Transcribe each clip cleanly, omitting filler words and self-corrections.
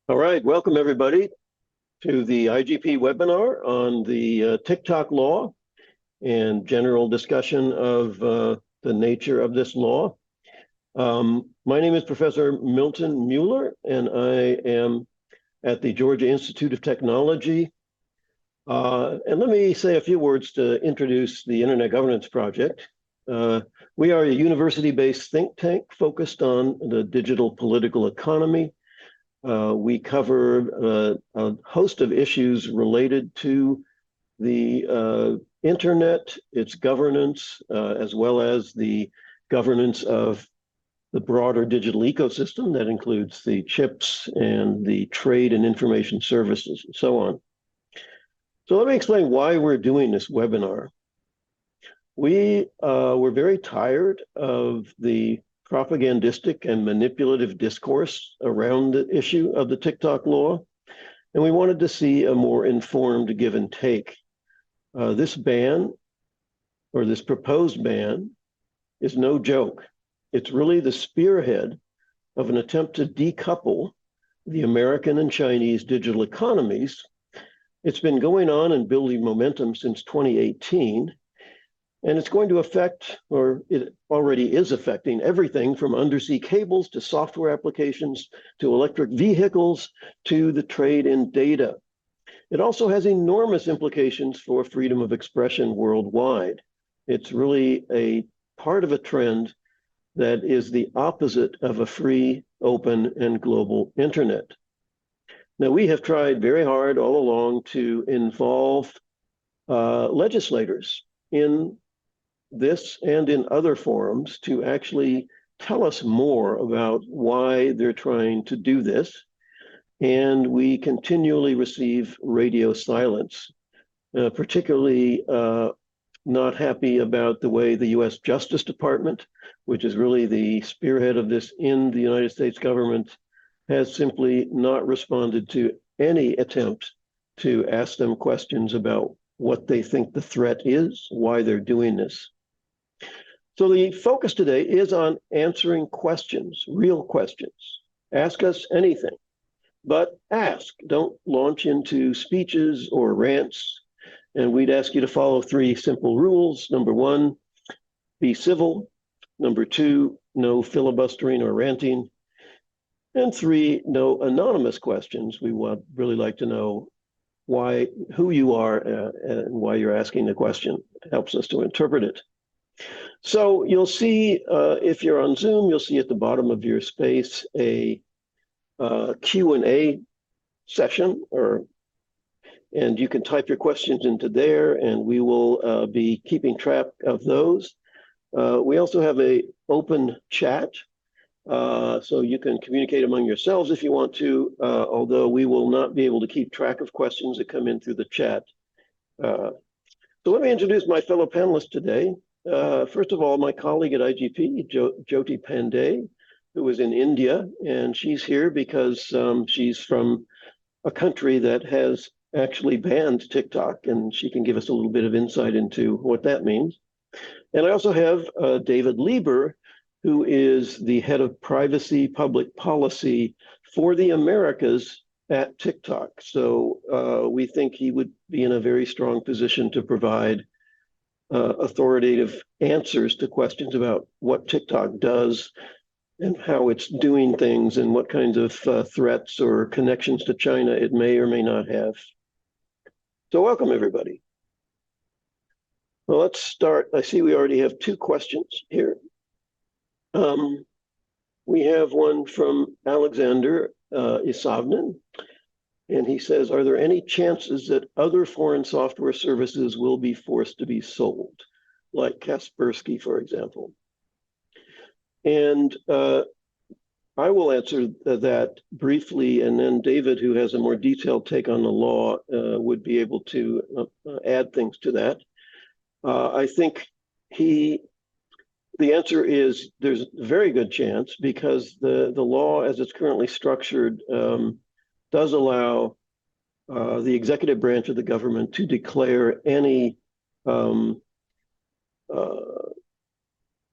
All right, welcome everybody to the IGP webinar on the TikTok law and general discussion of the nature of this law. My name is Professor Milton Mueller, and I am at the Georgia Institute of Technology. And let me say a few words to introduce the Internet Governance Project. We are a university-based think tank focused on the digital political economy. We cover a host of issues related to the internet, its governance, as well as the governance of the broader digital ecosystem that includes the chips and the trade and information services and so on. So let me explain why we're doing this webinar. We were very tired of the propagandistic and manipulative discourse around the issue of the TikTok law, and we wanted to see a more informed give and take. This ban, or this proposed ban, is no joke. It's really the spearhead of an attempt to decouple the American and Chinese digital economies. It's been going on and building momentum since 2018. And it's going to affect, or it already is affecting, everything from undersea cables to software applications to electric vehicles to the trade in data. It also has enormous implications for freedom of expression worldwide. It's really a part of a trend that is the opposite of a free, open, and global internet. Now, we have tried very hard all along to involve legislators in this and in other forums to actually tell us more about why they're trying to do this. And we continually receive radio silence, particularly not happy about the way the US Justice Department, which is really the spearhead of this in the United States government, has simply not responded to any attempt to ask them questions about what they think the threat is, why they're doing this. So the focus today is on answering questions, real questions. Ask us anything, but ask. Don't launch into speeches or rants. And we'd ask you to follow 3 simple rules. Number 1, be civil. Number 2, no filibustering or ranting. And 3, no anonymous questions. We would really like to know who you are and why you're asking the question. It helps us to interpret it. So you'll see, if you're on Zoom, you'll see at the bottom of your space a Q&A session, and you can type your questions into there, and we will be keeping track of those. We also have an open chat, so you can communicate among yourselves if you want to, although we will not be able to keep track of questions that come in through the chat. So let me introduce my fellow panelists today. First of all, my colleague at IGP, Jyoti Panday, who is in India, and she's here because she's from a country that has actually banned TikTok, and she can give us a little bit of insight into what that means. And I also have David Lieber, who is the head of privacy public policy for the Americas at TikTok. So we think he would be in a very strong position to provide authoritative answers to questions about what TikTok does and how it's doing things and what kinds of threats or connections to China it may or may not have. So welcome, everybody. Well, let's start. I see we already have 2 questions here. We have one from Alexander Isavnin, and he says, are there any chances that other foreign software services will be forced to be sold, like Kaspersky, for example? And I will answer that briefly, and then David, who has a more detailed take on the law, would be able to add things to that. I think the answer is there's a very good chance, because the law as it's currently structured does allow the executive branch of the government to declare any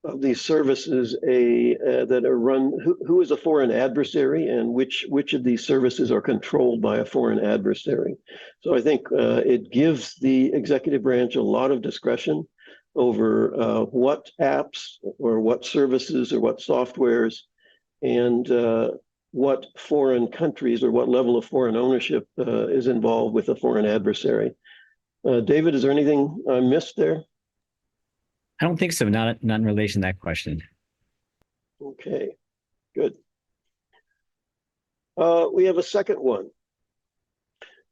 of these services that are run, who is a foreign adversary, and which of these services are controlled by a foreign adversary. So I think it gives the executive branch a lot of discretion over what apps or what services or what softwares and what foreign countries or what level of foreign ownership is involved with a foreign adversary. David, is there anything I missed there? I don't think so. Not in relation to that question. Okay, good. We have a second one.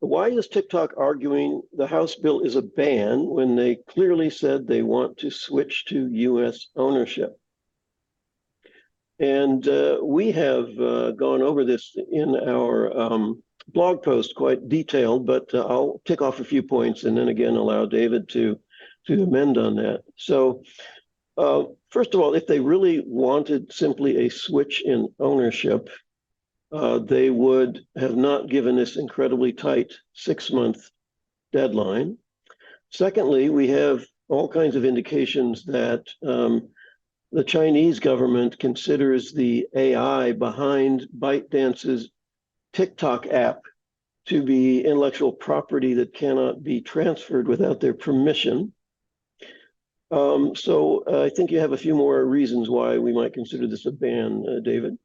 Why is TikTok arguing the House bill is a ban when they clearly said they want to switch to US ownership? And we have gone over this in our blog post quite detailed, but I'll tick off a few points and then again allow David to amend on that. So first of all, if they really wanted simply a switch in ownership, they would have not given this incredibly tight 6-month deadline. Secondly, we have all kinds of indications that the Chinese government considers the AI behind ByteDance's TikTok app to be intellectual property that cannot be transferred without their permission. So I think you have a few more reasons why we might consider this a ban, David.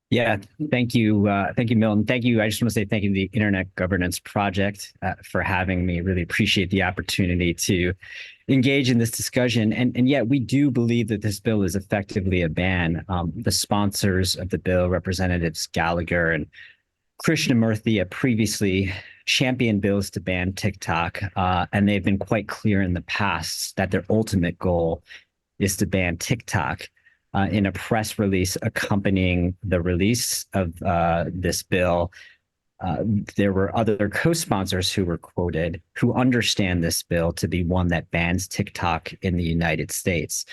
Yeah, thank you. Thank you, Milton. Thank you. I just want to say thank you to the Internet Governance Project for having me. Really appreciate the opportunity to engage in this discussion. And yet we do believe that this bill is effectively a ban. The sponsors of the bill, Representatives Gallagher and Krishnamurthy, have previously championed bills to ban TikTok, and they've been quite clear in the past that their ultimate goal is to ban TikTok. In a press release accompanying the release of this bill, there were other co-sponsors who were quoted who understand this bill to be one that bans TikTok in the United States.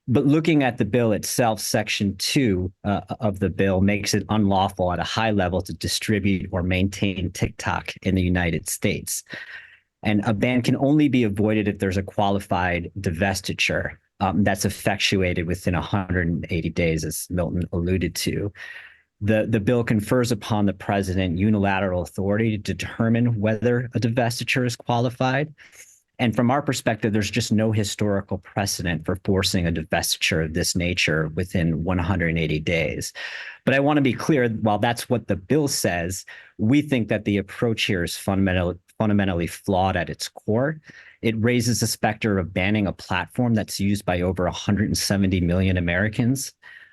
But looking at the bill itself, Section 2 of the bill makes it unlawful at a high level to distribute or maintain TikTok in the United States. And a ban can only be avoided if there's a qualified divestiture that's effectuated within 180 days, as Milton alluded to. The bill confers upon the president unilateral authority to determine whether a divestiture is qualified. And from our perspective, there's just no historical precedent for forcing a divestiture of this nature within 180 days. But I want to be clear, while that's what the bill says, we think that the approach here is fundamentally flawed at its core. It raises the specter of banning a platform that's used by over 170 million Americans.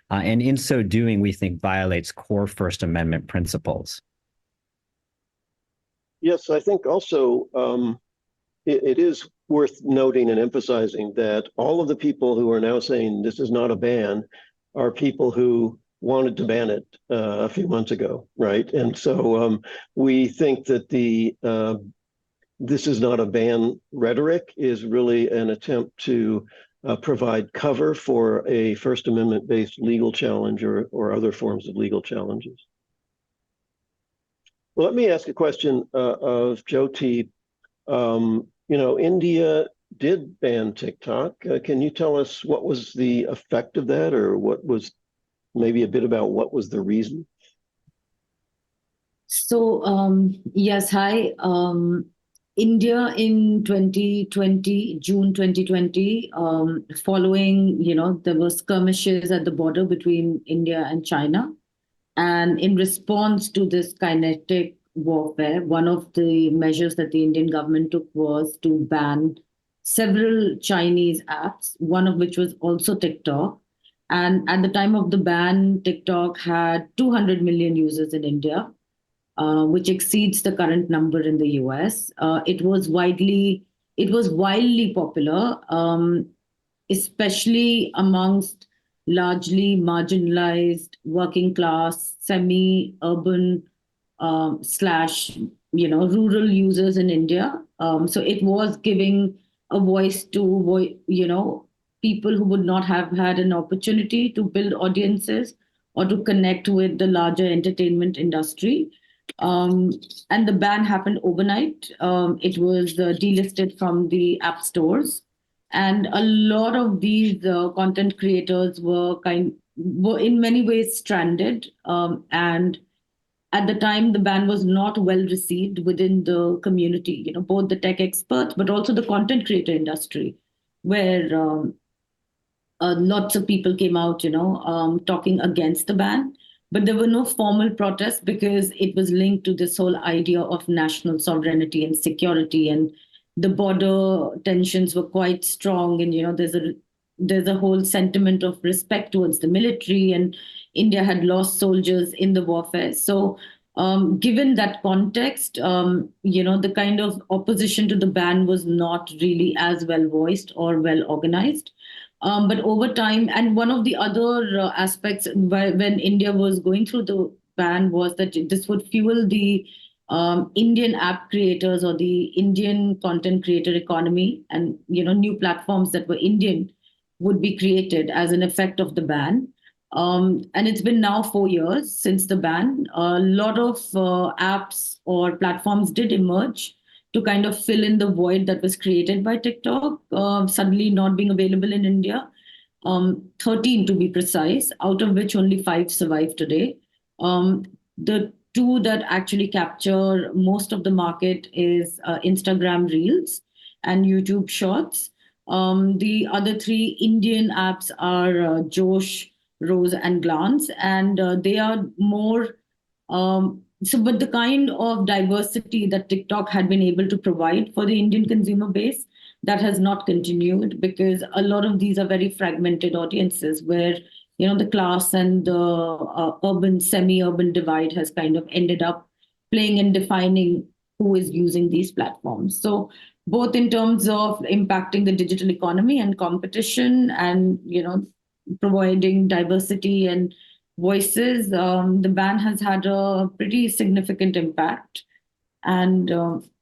And in so doing, we think violates core First Amendment principles. Yes, I think also it is worth noting and emphasizing that all of the people who are now saying this is not a ban are people who wanted to ban it a few months ago, right? And so we think that this is not a ban rhetoric is really an attempt to provide cover for a First Amendment-based legal challenge or other forms of legal challenges. Well, let me ask a question of Jyoti. India did ban TikTok. Can you tell us what was the effect of that, or what was maybe a bit about what was the reason? So, yes, hi. India in 2020, June 2020, following, there were skirmishes at the border between India and China. And in response to this kinetic warfare, one of the measures that the Indian government took was to ban several Chinese apps, one of which was also TikTok. And at the time of the ban, TikTok had 200 million users in India, which exceeds the current number in the US. It was wildly popular, especially amongst largely marginalized, working class, semi-urban slash rural users in India. So it was giving a voice to people who would not have had an opportunity to build audiences or to connect with the larger entertainment industry. And the ban happened overnight. It was delisted from the app stores. And a lot of these content creators were in many ways stranded. And at the time, the ban was not well received within the community, both the tech experts, but also the content creator industry, where lots of people came out, talking against the ban. But there were no formal protests because it was linked to this whole idea of national sovereignty and security, and the border tensions were quite strong. And there's a whole sentiment of respect towards the military, and India had lost soldiers in the warfare. So, given that context, the kind of opposition to the ban was not really as well voiced or well organized. But over time, and one of the other aspects when India was going through the ban was that this would fuel the Indian app creators or the Indian content creator economy, and new platforms that were Indian would be created as an effect of the ban. And it's been now 4 years since the ban. A lot of apps or platforms did emerge to kind of fill in the void that was created by TikTok, suddenly not being available in India. 13 to be precise, out of which only 5 survive today. The two that actually capture most of the market is Instagram Reels and YouTube Shorts. The other 3 Indian apps are Josh, Rose, and Glance, and they are more but the kind of diversity that TikTok had been able to provide for the Indian consumer base, that has not continued, because a lot of these are very fragmented audiences where, the class and the urban, semi-urban divide has kind of ended up playing and defining who is using these platforms. So both in terms of impacting the digital economy and competition and, providing diversity and voices, the ban has had a pretty significant impact. And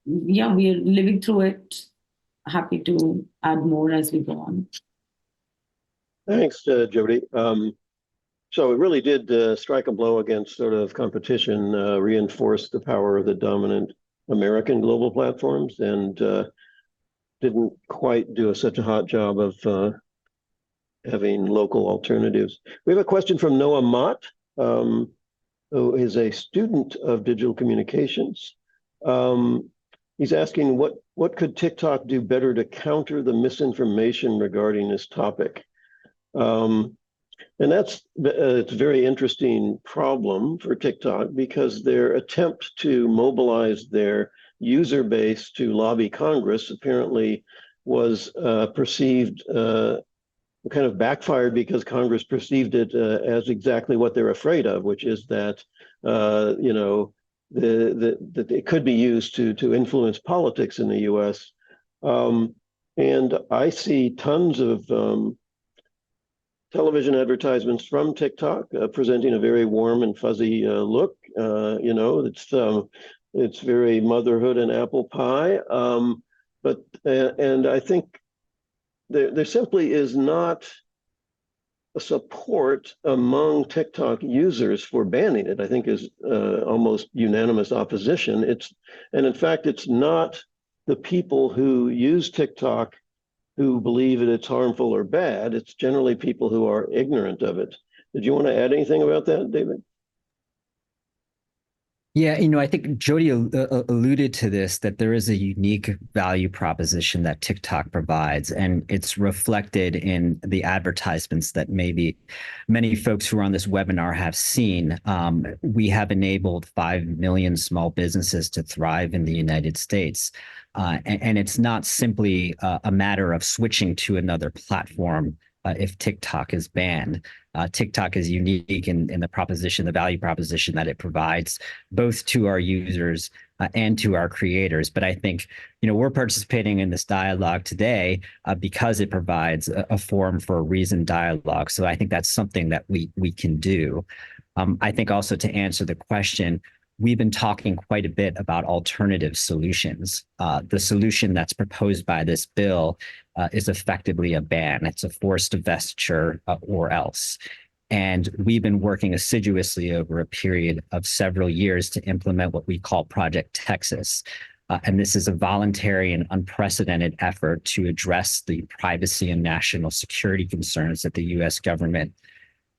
we are living through it. Happy to add more as we go on. Thanks, Jyoti. So it really did strike a blow against sort of competition, reinforce the power of the dominant American global platforms, and didn't quite do such a hot job of having local alternatives. We have a question from Noah Mott, who is a student of digital communications. He's asking what could TikTok do better to counter the misinformation regarding this topic? And it's a very interesting problem for TikTok, because their attempt to mobilize their user base to lobby Congress apparently was perceived kind of backfired, because Congress perceived it as exactly what they're afraid of, which is that that it could be used to influence politics in the U.S. And I see tons of television advertisements from TikTok presenting a very warm and fuzzy look. It's very motherhood and apple pie. And I think there simply is not a support among TikTok users for banning it. I think is almost unanimous opposition. And in fact, it's not the people who use TikTok who believe that it's harmful or bad. It's generally people who are ignorant of it. Did you want to add anything about that, David? Yeah, I think Jyoti alluded to this, that there is a unique value proposition that TikTok provides, and it's reflected in the advertisements that maybe many folks who are on this webinar have seen. We have enabled 5 million small businesses to thrive in the United States. And it's not simply a matter of switching to another platform if TikTok is banned. TikTok is unique in the proposition, the value proposition that it provides both to our users and to our creators. But I think, we're participating in this dialogue today because it provides a forum for a reasoned dialogue. So I think that's something that we can do. I think also, to answer the question, we've been talking quite a bit about alternative solutions. The solution that's proposed by this bill is effectively a ban. It's a forced divestiture or else. And we've been working assiduously over a period of several years to implement what we call Project Texas. And this is a voluntary and unprecedented effort to address the privacy and national security concerns that the US government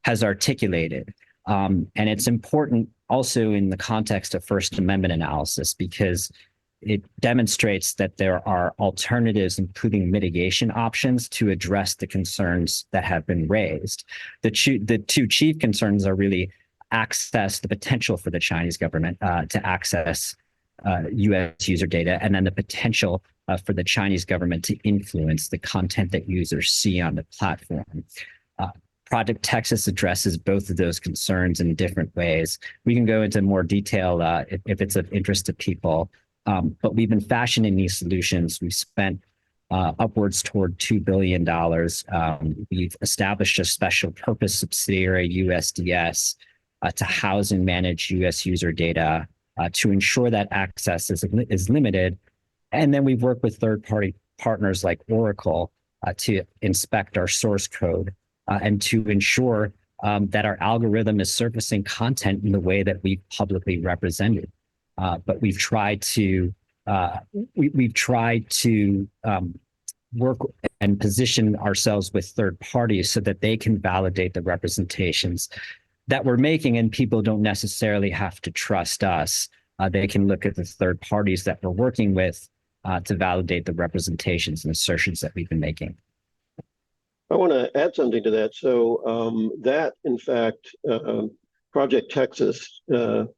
has articulated. And it's important also in the context of First Amendment analysis, because it demonstrates that there are alternatives, including mitigation options, to address the concerns that have been raised. The two chief concerns are really the potential for the Chinese government to access US user data, and then the potential for the Chinese government to influence the content that users see on the platform. Project Texas addresses both of those concerns in different ways. We can go into more detail if it's of interest to people, but we've been fashioning these solutions. We've spent upwards toward $2 billion. We've established a special purpose subsidiary, USDS, to house and manage US user data to ensure that access is limited. And then we've worked with third-party partners like Oracle to inspect our source code and to ensure that our algorithm is surfacing content in the way that we've publicly represented. But we've tried to work and position ourselves with third parties so that they can validate the representations that we're making, and people don't necessarily have to trust us. They can look at the third parties that we're working with to validate the representations and assertions that we've been making. I want to add something to that. So that, in fact, Project Texas,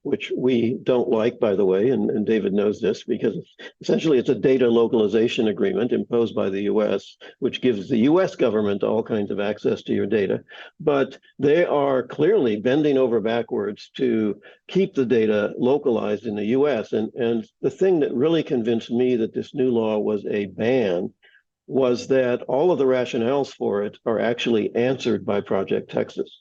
which we don't like, by the way, and David knows this, because essentially it's a data localization agreement imposed by the US, which gives the US government all kinds of access to your data. But they are clearly bending over backwards to keep the data localized in the US. And the thing that really convinced me that this new law was a ban was that all of the rationales for it are actually answered by Project Texas.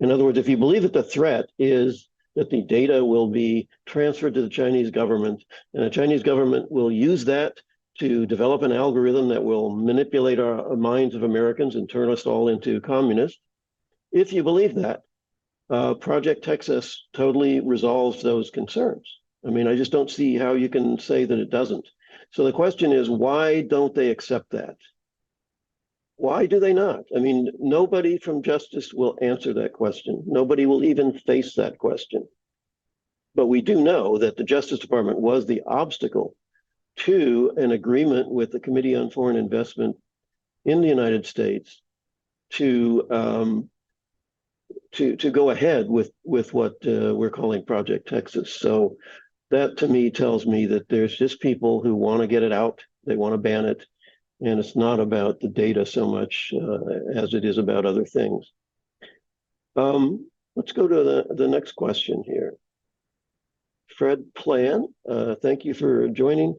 In other words, if you believe that the threat is that the data will be transferred to the Chinese government, and the Chinese government will use that to develop an algorithm that will manipulate our minds of Americans and turn us all into communists, if you believe that, Project Texas totally resolves those concerns. I mean, I just don't see how you can say that it doesn't. So the question is, why don't they accept that? Why do they not? I mean, nobody from justice will answer that question. Nobody will even face that question. But we do know that the Justice Department was the obstacle to an agreement with the Committee on Foreign Investment in the United States to go ahead with what we're calling Project Texas. So that to me tells me that there's just people who want to get it out. They want to ban it. And it's not about the data so much as it is about other things. Let's go to the next question here. Fred Plan, thank you for joining.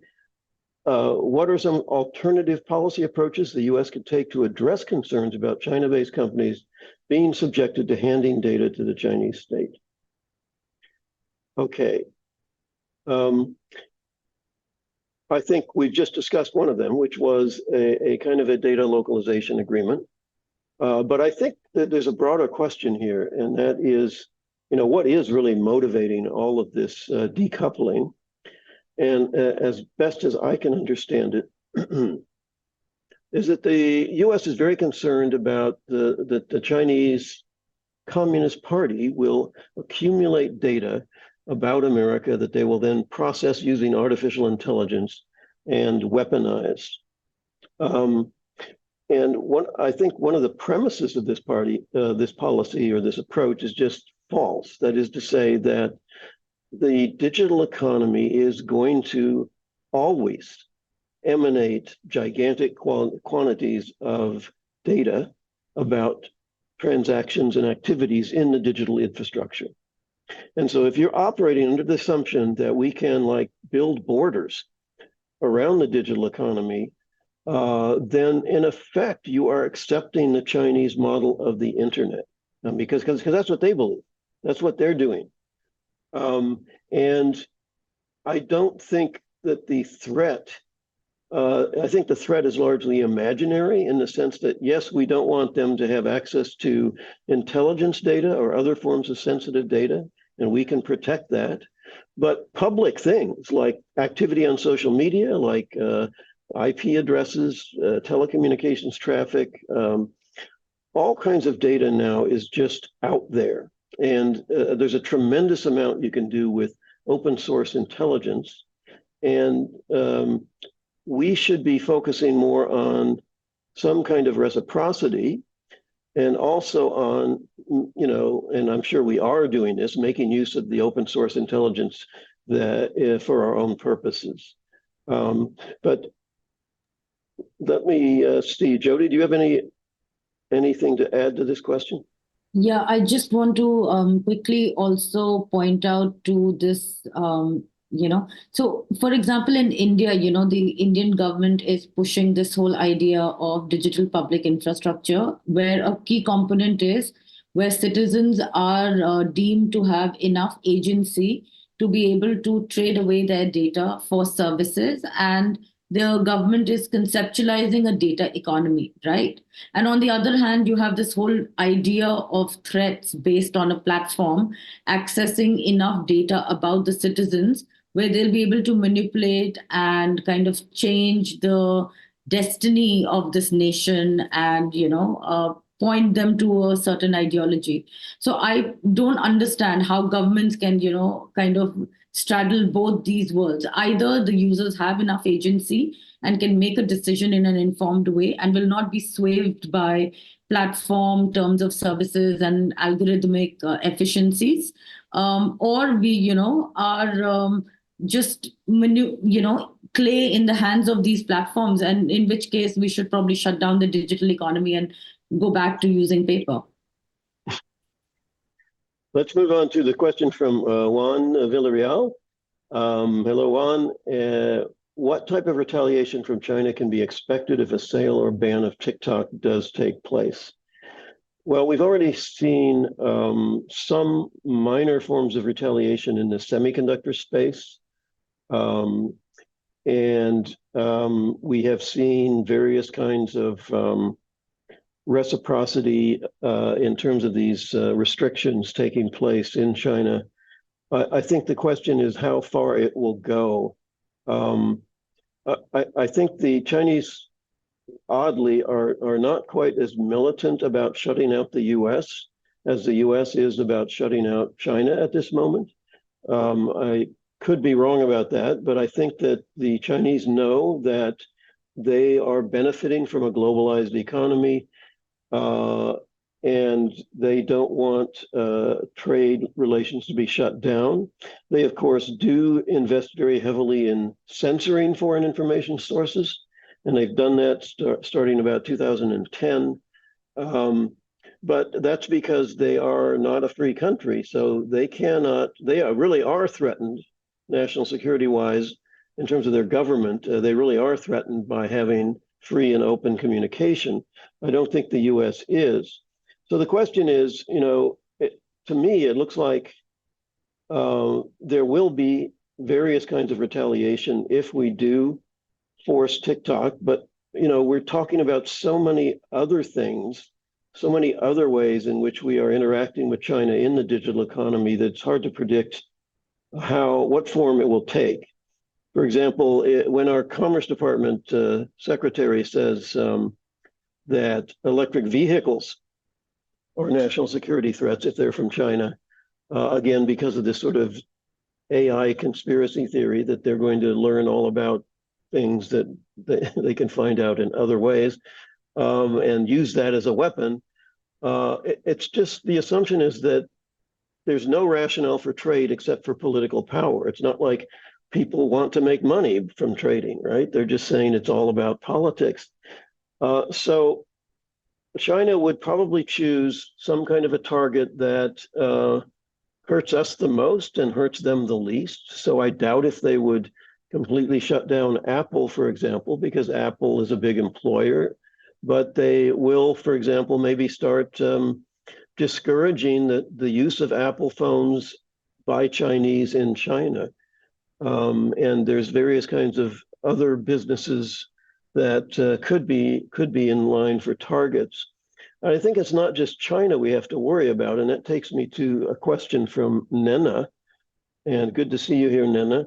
What are some alternative policy approaches the US could take to address concerns about China-based companies being subjected to handing data to the Chinese state? Okay. I think we've just discussed one of them, which was a kind of a data localization agreement. But I think that there's a broader question here, and that is, what is really motivating all of this decoupling? And as best as I can understand it, is that the US is very concerned about the Chinese Communist Party will accumulate data about America that they will then process using artificial intelligence and weaponize. And I think one of the premises of this policy or this approach is just false. That is to say that the digital economy is going to always emanate gigantic quantities of data about transactions and activities in the digital infrastructure. And so if you're operating under the assumption that we can build borders around the digital economy, then in effect, you are accepting the Chinese model of the internet, because that's what they believe. That's what they're doing. And I don't think that the threat, I think the threat is largely imaginary in the sense that, yes, we don't want them to have access to intelligence data or other forms of sensitive data, and we can protect that. But public things like activity on social media, like IP addresses, telecommunications traffic, all kinds of data now is just out there. And there's a tremendous amount you can do with open source intelligence. And we should be focusing more on some kind of reciprocity and also on, and I'm sure we are doing this, making use of the open source intelligence that, for our own purposes. But let me see, Jyoti, do you have anything to add to this question? Yeah, I just want to quickly also point out to this, so for example, in India, the Indian government is pushing this whole idea of digital public infrastructure, where a key component is where citizens are deemed to have enough agency to be able to trade away their data for services. And the government is conceptualizing a data economy, right? And on the other hand, you have this whole idea of threats based on a platform accessing enough data about the citizens where they'll be able to manipulate and kind of change the destiny of this nation and, point them to a certain ideology. So I don't understand how governments can, kind of straddle both these worlds. Either the users have enough agency and can make a decision in an informed way and will not be swayed by platform terms of services and algorithmic efficiencies, or we, are just, clay in the hands of these platforms, and in which case we should probably shut down the digital economy and go back to using paper. Let's move on to the question from Juan Villarreal. Hello, Juan. What type of retaliation from China can be expected if a sale or ban of TikTok does take place? Well, we've already seen some minor forms of retaliation in the semiconductor space. And we have seen various kinds of reciprocity in terms of these restrictions taking place in China. I think the question is how far it will go. I think the Chinese, oddly, are not quite as militant about shutting out the US as the US is about shutting out China at this moment. I could be wrong about that, but I think that the Chinese know that they are benefiting from a globalized economy. And they don't want trade relations to be shut down. They, of course, do invest very heavily in censoring foreign information sources, and they've done that starting about 2010. But that's because they are not a free country, so they really are threatened, national security-wise, in terms of their government. They really are threatened by having free and open communication. I don't think the US is. So the question is, to me, it looks like there will be various kinds of retaliation if we do force TikTok, but we're talking about so many other things, so many other ways in which we are interacting with China in the digital economy that it's hard to predict what form it will take. For example, when our Commerce Department secretary says that electric vehicles are national security threats if they're from China, again, because of this sort of AI conspiracy theory that they're going to learn all about things that they can find out in other ways and use that as a weapon. It's just, the assumption is that there's no rationale for trade except for political power. It's not like people want to make money from trading, right? They're just saying it's all about politics. So China would probably choose some kind of a target that hurts us the most and hurts them the least. So I doubt if they would completely shut down Apple, for example, because Apple is a big employer. But they will, for example, maybe start discouraging the use of Apple phones by Chinese in China. And there's various kinds of other businesses that could be in line for targets. I think it's not just China we have to worry about, and that takes me to a question from Nena. and good to see you here, Nina.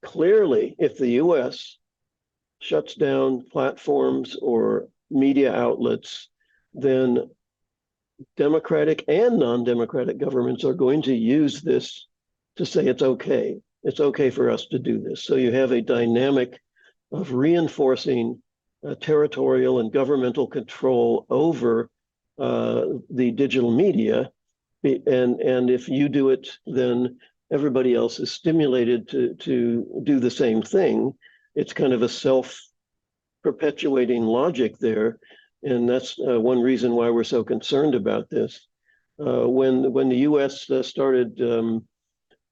Clearly, if the US shuts down platforms or media outlets, then democratic and non-democratic governments are going to use this to say it's okay. It's okay for us to do this. So you have a dynamic of reinforcing territorial and governmental control over the digital media. And if you do it, then everybody else is stimulated to do the same thing. It's kind of a self-perpetuating logic there. And that's one reason why we're so concerned about this. When the US started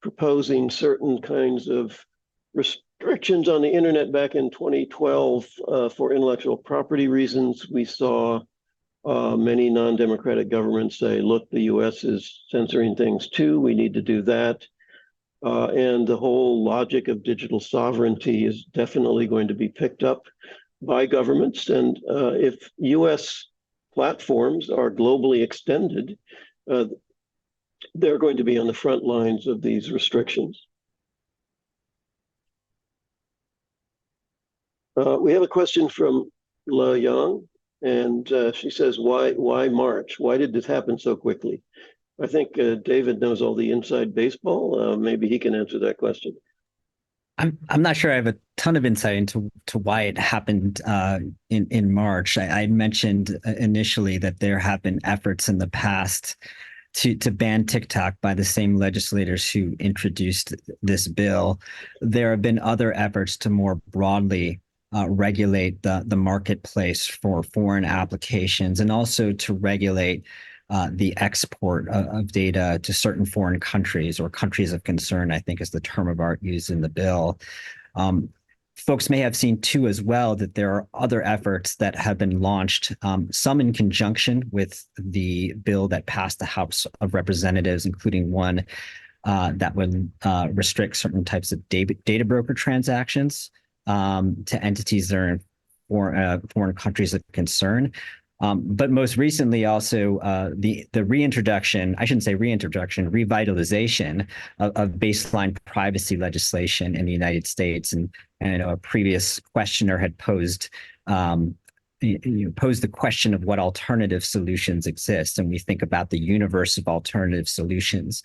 proposing certain kinds of restrictions on the internet back in 2012 for intellectual property reasons, we saw many non-democratic governments say, look, the US is censoring things too, we need to do that. And the whole logic of digital sovereignty is definitely going to be picked up by governments. And if US platforms are globally extended, they're going to be on the front lines of these restrictions. We have a question from La Yang, and she says, why March? Why did this happen so quickly? I think David knows all the inside baseball. Maybe he can answer that question. I'm not sure I have a ton of insight into why it happened in March. I mentioned initially that there have been efforts in the past to ban TikTok by the same legislators who introduced this bill. There have been other efforts to more broadly regulate the marketplace for foreign applications, and also to regulate the export of data to certain foreign countries, or countries of concern, I think is the term of art used in the bill. Folks may have seen too as well that there are other efforts that have been launched, some in conjunction with the bill that passed the House of Representatives, including one that would restrict certain types of data broker transactions to entities that are in foreign countries of concern. But most recently, also the reintroduction, I shouldn't say reintroduction, revitalization of baseline privacy legislation in the United States. And I know a previous questioner had posed the question of what alternative solutions exist, and we think about the universe of alternative solutions.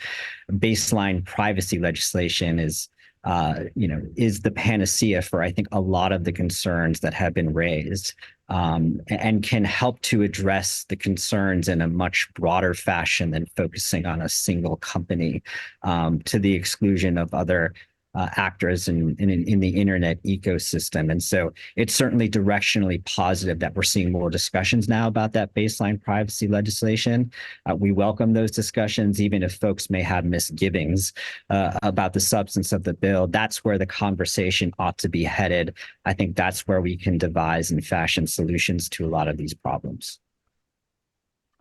Baseline privacy legislation is the panacea for, I think, a lot of the concerns that have been raised, and can help to address the concerns in a much broader fashion than focusing on a single company, to the exclusion of other actors in the internet ecosystem. And so it's certainly directionally positive that we're seeing more discussions now about that baseline privacy legislation. We welcome those discussions, even if folks may have misgivings about the substance of the bill. That's where the conversation ought to be headed. I think that's where we can devise and fashion solutions to a lot of these problems.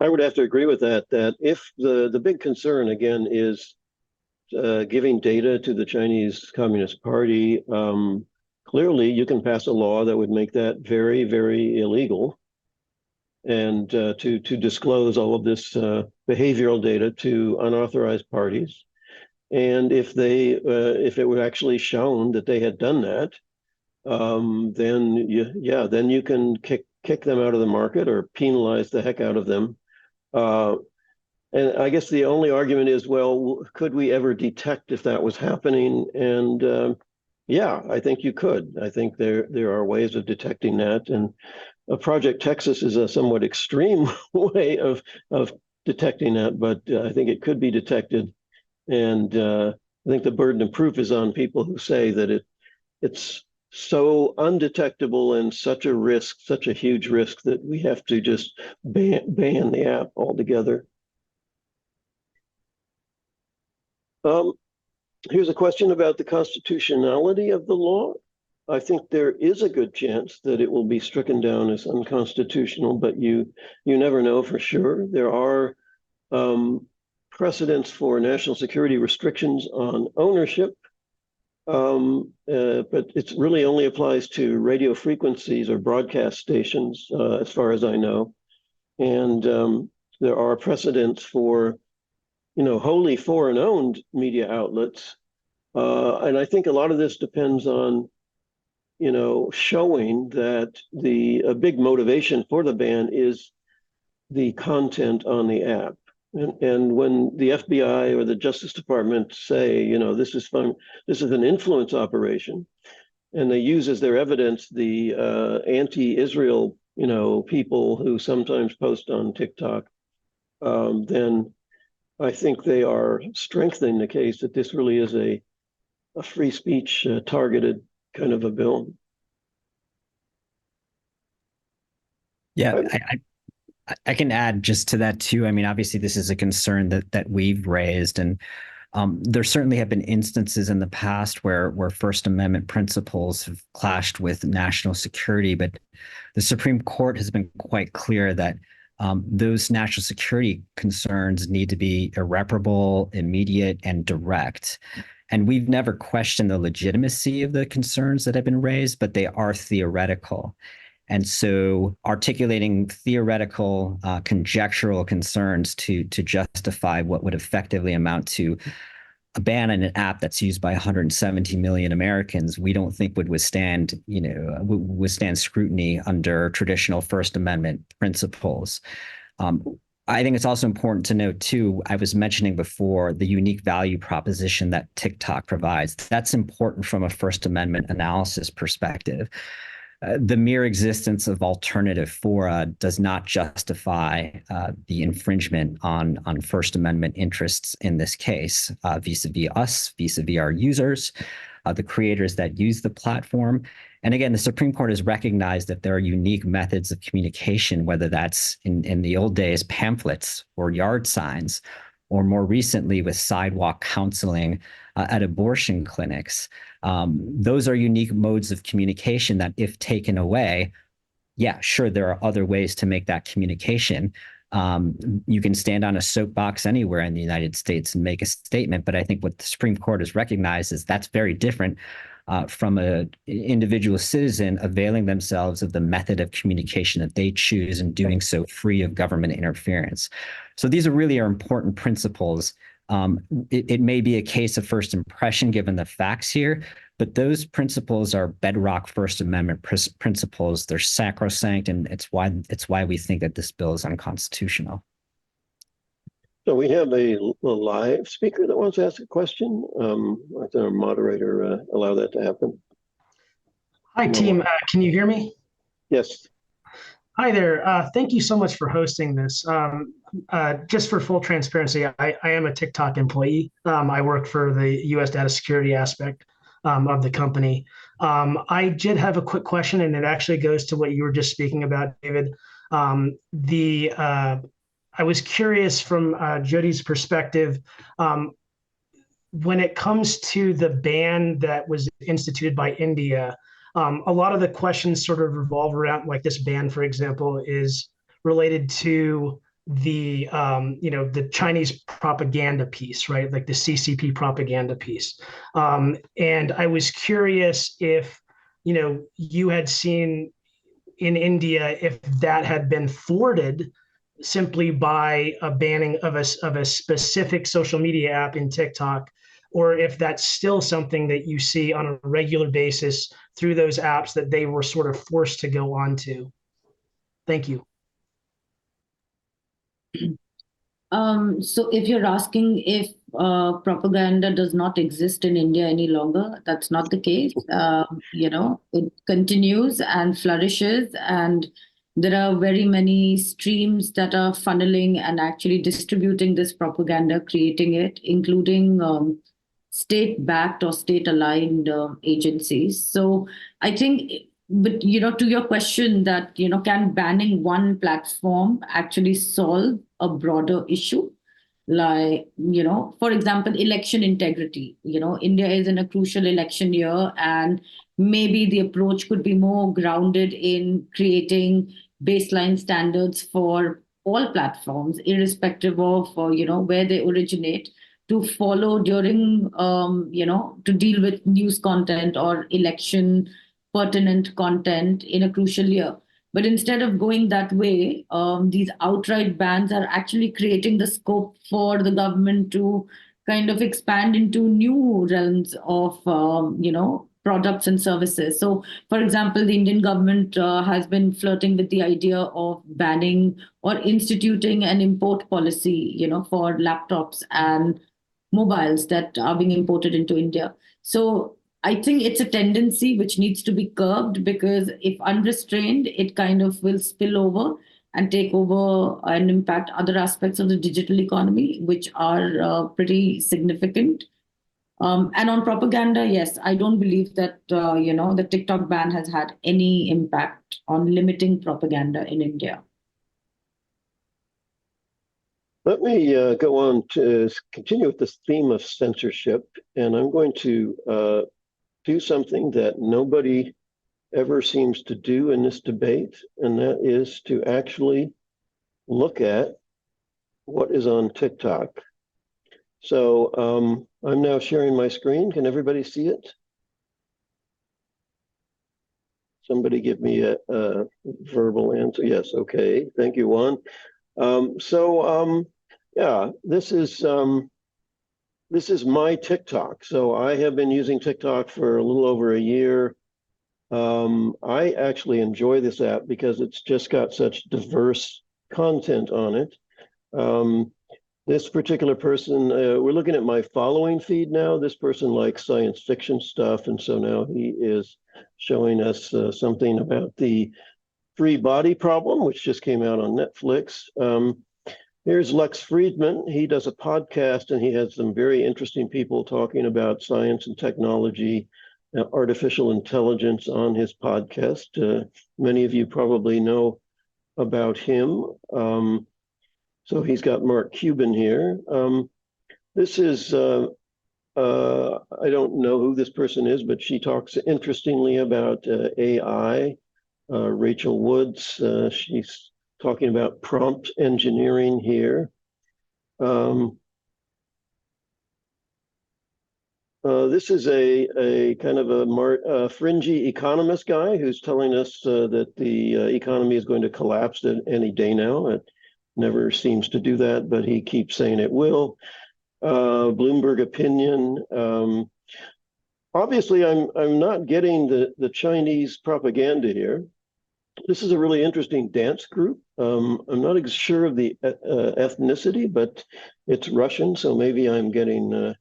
I would have to agree with that if the big concern, again, is giving data to the Chinese Communist Party, clearly you can pass a law that would make that very, very illegal, and to disclose all of this behavioral data to unauthorized parties. And if it were actually shown that they had done that, then you can kick them out of the market or penalize the heck out of them. And I guess the only argument is, well, could we ever detect if that was happening? And yeah, I think you could. I think there are ways of detecting that. And Project Texas is a somewhat extreme way of detecting that, but I think it could be detected. And I think the burden of proof is on people who say that it's so undetectable and such a risk, such a huge risk, that we have to just ban the app altogether. Here's a question about the constitutionality of the law. I think there is a good chance that it will be stricken down as unconstitutional, but you never know for sure. There are precedents for national security restrictions on ownership, but it really only applies to radio frequencies or broadcast stations, as far as I know. And there are precedents for wholly foreign-owned media outlets. And I think a lot of this depends on, showing that a big motivation for the ban is the content on the app. And when the FBI or the Justice Department say, this is an influence operation, and they use as their evidence the anti-Israel, people who sometimes post on TikTok, then I think they are strengthening the case that this really is a free speech targeted kind of a bill. Yeah, I can add just to that too. I mean, obviously, this is a concern that we've raised, and there certainly have been instances in the past where First Amendment principles have clashed with national security, but the Supreme Court has been quite clear that those national security concerns need to be irreparable, immediate, and direct. And we've never questioned the legitimacy of the concerns that have been raised, but they are theoretical. And so articulating theoretical, conjectural concerns to justify what would effectively amount to a ban on an app that's used by 170 million Americans, we don't think would withstand scrutiny under traditional First Amendment principles. I think it's also important to note too, I was mentioning before the unique value proposition that TikTok provides. That's important from a First Amendment analysis perspective. The mere existence of alternative fora does not justify the infringement on First Amendment interests in this case, vis-a-vis us, vis-a-vis our users, the creators that use the platform. And again, the Supreme Court has recognized that there are unique methods of communication, whether that's in the old days, pamphlets or yard signs, or more recently with sidewalk counseling at abortion clinics. Those are unique modes of communication that if taken away, yeah, sure, there are other ways to make that communication. You can stand on a soapbox anywhere in the United States and make a statement, but I think what the Supreme Court has recognized is that's very different from an individual citizen availing themselves of the method of communication that they choose and doing so free of government interference. So these are really important principles. It may be a case of first impression given the facts here, but those principles are bedrock First Amendment principles. They're sacrosanct, and it's why we think that this bill is unconstitutional. So we have a live speaker that wants to ask a question. Let our moderator allow that to happen. Hi, team. Can you hear me? Yes. Hi there. Thank you so much for hosting this. Just for full transparency, I am a TikTok employee. I work for the U.S. data security aspect of the company. I did have a quick question, and it actually goes to what you were just speaking about, David. I was curious from Jyoti's perspective, when it comes to the ban that was instituted by India, a lot of the questions sort of revolve around, like this ban, for example, is related to the the Chinese propaganda piece, right? Like the CCP propaganda piece. And I was curious if you had seen in India if that had been thwarted simply by a banning of a specific social media app in TikTok, or if that's still something that you see on a regular basis through those apps that they were sort of forced to go onto. Thank you. So if you're asking if propaganda does not exist in India any longer, that's not the case. It continues and flourishes, and there are very many streams that are funneling and actually distributing this propaganda, creating it, including state-backed or state-aligned agencies. So I think, but to your question that can banning one platform actually solve a broader issue, like for example, election integrity. India is in a crucial election year, and maybe the approach could be more grounded in creating baseline standards for all platforms, irrespective of where they originate, to follow during to deal with news content or election pertinent content in a crucial year. But instead of going that way, these outright bans are actually creating the scope for the government to kind of expand into new realms of, products and services. So, for example, the Indian government has been flirting with the idea of banning or instituting an import policy, for laptops and mobiles that are being imported into India. So I think it's a tendency which needs to be curbed, because if unrestrained, it kind of will spill over and take over and impact other aspects of the digital economy, which are pretty significant. And on propaganda, yes, I don't believe that the TikTok ban has had any impact on limiting propaganda in India. Let me go on to continue with this theme of censorship, and I'm going to do something that nobody ever seems to do in this debate, and that is to actually look at what is on TikTok. So I'm now sharing my screen. Can everybody see it? Somebody give me a verbal answer. Yes, okay. Thank you, Juan. Yeah, this is my TikTok. So I have been using TikTok for a little over a year. I actually enjoy this app because it's just got such diverse content on it. This particular person, we're looking at my following feed now. This person likes science fiction stuff, and so now he is showing us something about the free body problem, which just came out on Netflix. Here's Lex Friedman. He does a podcast, and he has some very interesting people talking about science and technology, artificial intelligence on his podcast. Many of you probably know about him. So he's got Mark Cuban here. This is, I don't know who this person is, but she talks interestingly about AI. Rachel Woods, she's talking about prompt engineering here. This is a kind of a fringy economist guy who's telling us that the economy is going to collapse at any day now. It never seems to do that, but he keeps saying it will. Bloomberg opinion. Obviously, I'm not getting the Chinese propaganda here. This is a really interesting dance group. I'm not sure of the ethnicity, but it's Russian, so maybe I'm getting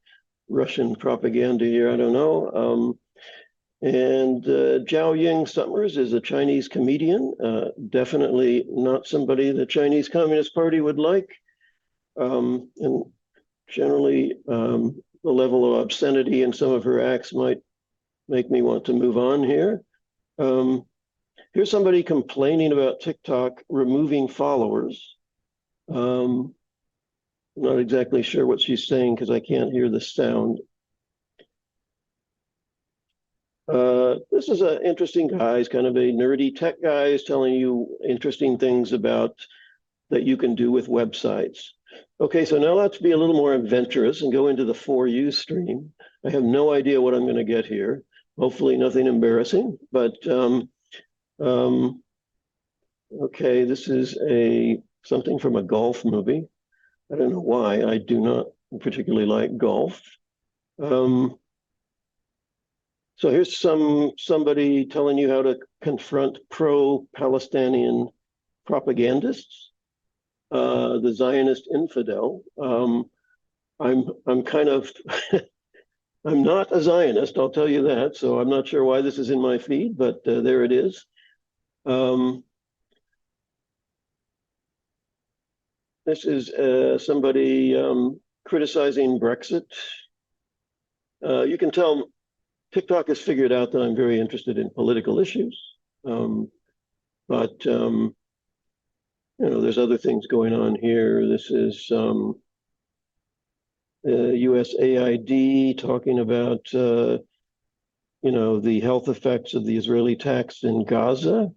Russian propaganda here. I don't know. And Zhao Ying Summers is a Chinese comedian, definitely not somebody the Chinese Communist Party would like. And generally, the level of obscenity in some of her acts might make me want to move on here. Here's somebody complaining about TikTok removing followers. I'm not exactly sure what she's saying because I can't hear the sound. This is an interesting guy. He's kind of a nerdy tech guy. He's telling you interesting things about that you can do with websites. Okay, so now let's be a little more adventurous and go into the For You stream. I have no idea what I'm going to get here. Hopefully nothing embarrassing, but okay, this is something from a golf movie. I don't know why. I do not particularly like golf. So here's somebody telling you how to confront pro-Palestinian propagandists, the Zionist infidel. I'm kind of I'm not a Zionist, I'll tell you that. So I'm not sure why this is in my feed, but there it is. This is somebody criticizing Brexit. You can tell TikTok has figured out that I'm very interested in political issues, but there's other things going on here. This is USAID talking about the health effects of the Israeli attacks in Gaza.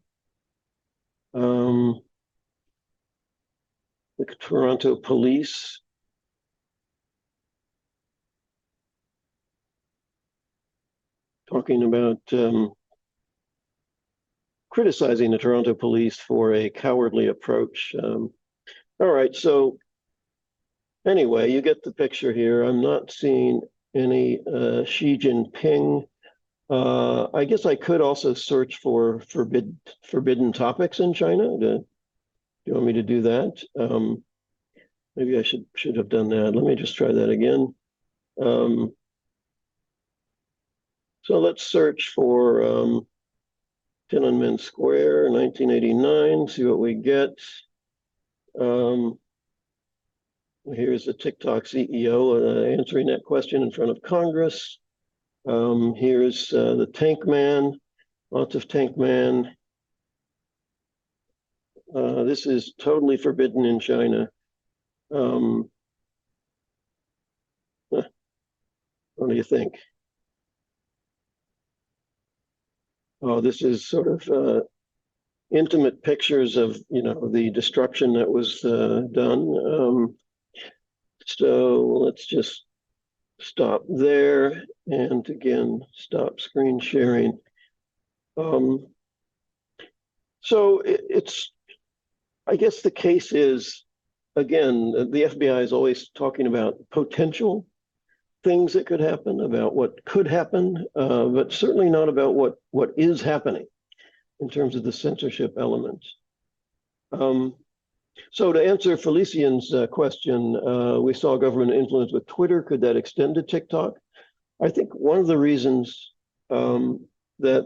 The Toronto police talking about criticizing the Toronto police for a cowardly approach. All right, so anyway, you get the picture here. I'm not seeing any Xi Jinping. I guess I could also search for forbidden topics in China. Do you want me to do that? Maybe I should have done that. Let me just try that again. So let's search for Tiananmen Square, 1989, see what we get. Here's the TikTok CEO answering that question in front of Congress. Here's the Tank Man, lots of Tank Man. This is totally forbidden in China. What do you think? Oh, this is sort of intimate pictures of, the destruction that was done. So let's just stop there, and again, stop screen sharing. So I guess the case is, again, the FBI is always talking about potential things that could happen, about what could happen, but certainly not about what is happening in terms of the censorship elements. So to answer Felician's question, we saw government influence with Twitter. Could that extend to TikTok? I think one of the reasons that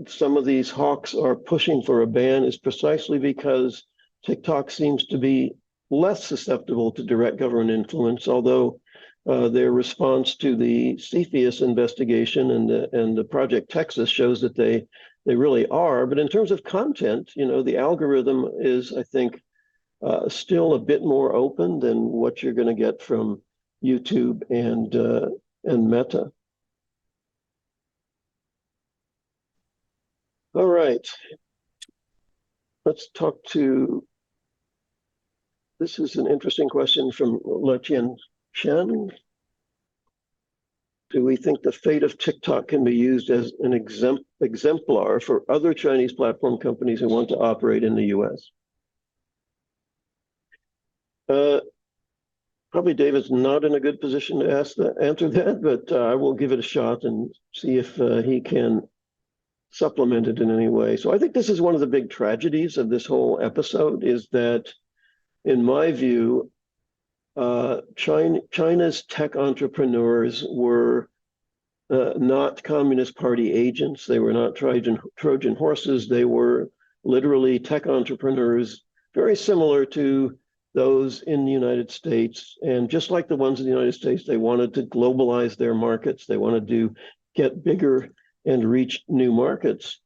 some of these hawks are pushing for a ban is precisely because TikTok seems to be less susceptible to direct government influence, although their response to the CFIUS investigation and the Project Texas shows that they really are. But in terms of content, the algorithm is, I think, still a bit more open than what you're going to get from YouTube and Meta. All right, let's talk to. This is an interesting question from Letian Shen. Do we think the fate of TikTok can be used as an exemplar for other Chinese platform companies who want to operate in the US? Probably David's not in a good position to answer that, but I will give it a shot and see if he can supplement it in any way. So I think this is one of the big tragedies of this whole episode, is that, in my view, China's tech entrepreneurs were not Communist Party agents. They were not Trojan horses. They were literally tech entrepreneurs, very similar to those in the United States. And just like the ones in the United States, they wanted to globalize their markets. They wanted to get bigger and reach new markets.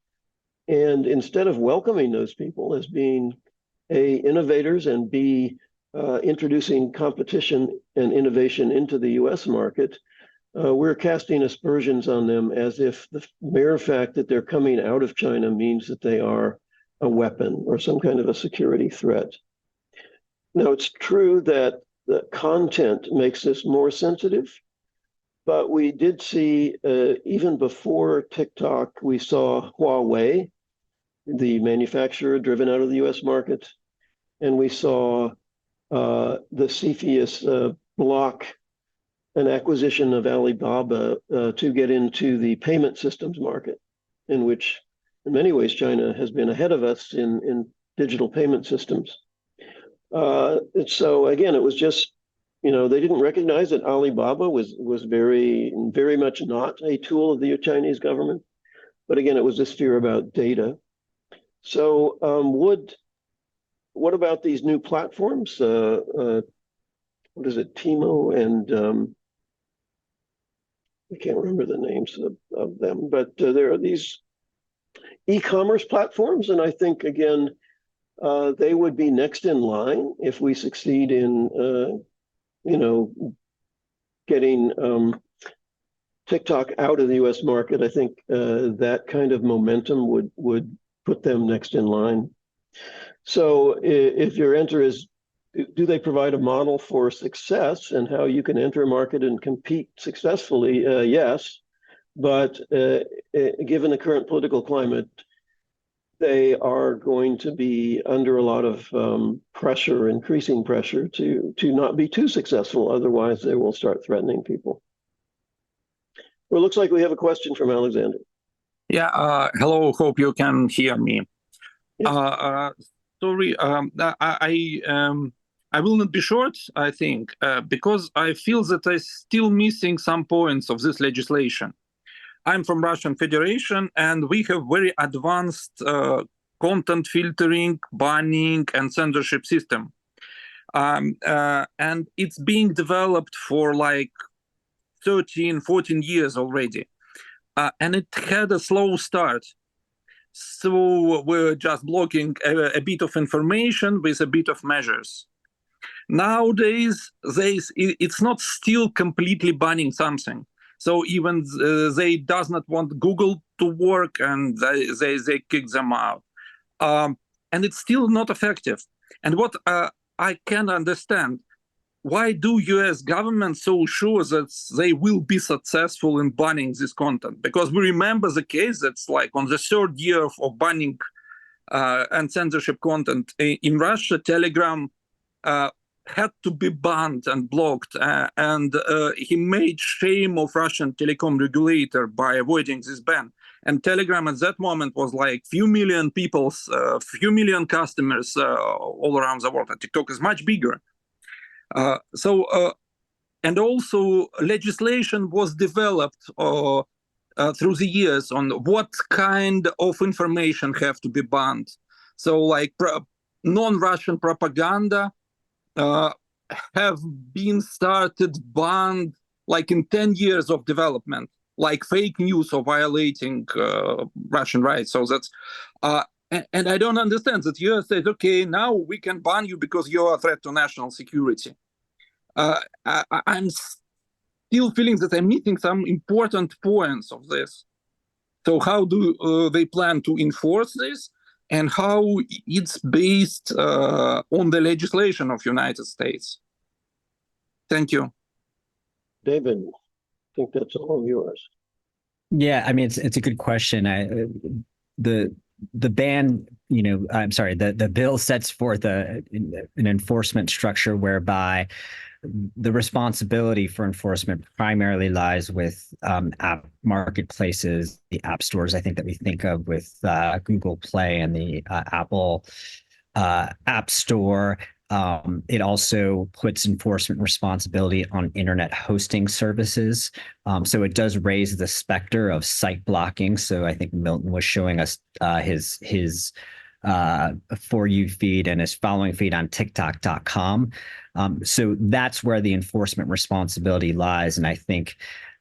And instead of welcoming those people as being A, innovators, and B, introducing competition and innovation into the US market, we're casting aspersions on them as if the mere fact that they're coming out of China means that they are a weapon or some kind of a security threat. Now, it's true that the content makes this more sensitive, but we did see, even before TikTok, we saw Huawei, the manufacturer, driven out of the US market, and we saw the CFIUS block an acquisition of Alibaba to get into the payment systems market, in which, in many ways, China has been ahead of us in digital payment systems. So again, it was just, they didn't recognize that Alibaba was very, very much not a tool of the Chinese government. But again, it was this fear about data. So what about these new platforms? What is it, Timo and I can't remember the names of them, but there are these e-commerce platforms, and I think, again, they would be next in line if we succeed in, getting TikTok out of the U.S. market. I think that kind of momentum would put them next in line. So if your answer is, do they provide a model for success and how you can enter a market and compete successfully? Yes, but given the current political climate, they are going to be under a lot of pressure, increasing pressure to not be too successful. Otherwise, they will start threatening people. Well, it looks like we have a question from Alexander. Yeah, hello, hope you can hear me. Yes. Sorry, I will not be short, I think, because I feel that I'm still missing some points of this legislation. I'm from Russian Federation, and we have very advanced content filtering, banning, and censorship system. And it's being developed for like 13, 14 years already. And it had a slow start. So we're just blocking a bit of information with a bit of measures. Nowadays, it's not still completely banning something. So even they does not want Google to work, and they kick them out. And it's still not effective. And what I can understand, why do US government so sure that they will be successful in banning this content? Because we remember the case that's like on the third year of banning and censorship content in Russia, Telegram had to be banned and blocked, and he made shame of Russian telecom regulator by avoiding this ban. And Telegram at that moment was like few million people, few million customers all around the world. And TikTok is much bigger. And also legislation was developed through the years on what kind of information have to be banned. So like non-Russian propaganda have been started banned like in 10 years of development, like fake news or violating Russian rights. So that's and I don't understand that US said, okay, now we can ban you because you're a threat to national security. I'm still feeling that I'm missing some important points of this. So how do they plan to enforce this, and how it's based on the legislation of United States? Thank you. David, I think that's all yours. Yeah, I mean, it's a good question. The ban, I'm sorry, the bill sets forth an enforcement structure whereby the responsibility for enforcement primarily lies with app marketplaces, the app stores, I think, that we think of with Google Play and the Apple App Store. It also puts enforcement responsibility on internet hosting services. So it does raise the specter of site blocking. So I think Milton was showing us his For You feed and his following feed on TikTok.com. So that's where the enforcement responsibility lies. And I think